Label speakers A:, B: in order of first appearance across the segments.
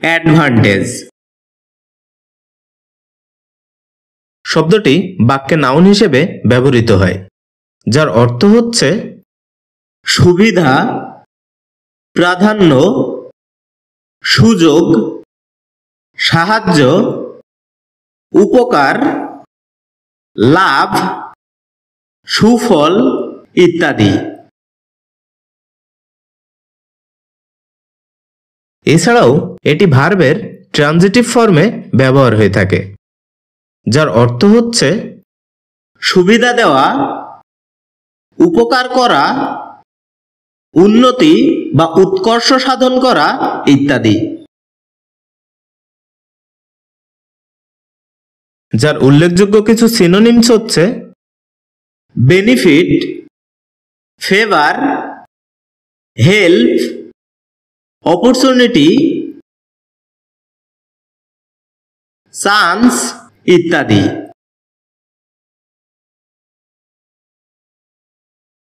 A: Advantage শব্দটি বাক্যে noun হিসেবে ব্যবহৃত হয়, যার অর্থ হচ্ছে সুবিধা, প্রাধান্য, সুযোগ, সাহায্য, উপকার, লাভ, সুফল ইত্যাদি। এছাড়াও এটি ভার্বের ট্রানজিটিভ ফর্মে ব্যবহার হয়ে থাকে, যার অর্থ হচ্ছে সুবিধা দেওয়া, উপকার করা, উন্নতি বা উৎকর্ষ সাধন করা ইত্যাদি। যার উল্লেখযোগ্য কিছু সিনোনিমস হচ্ছে benefit, favour, help, opportunity, chance ইত্যাদি।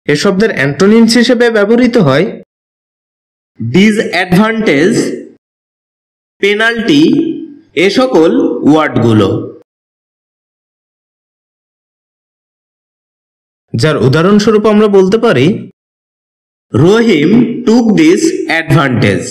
A: এ শব্দের অ্যান্টোনিমস হিসেবে ব্যবহৃত হয় ডিসঅ্যাডভান্টেজ, পেনাল্টি এ সকল ওয়ার্ডগুলো। যার উদাহরণস্বরূপ আমরা বলতে পারি রহিম টুক দিস অ্যাডভান্টেজ।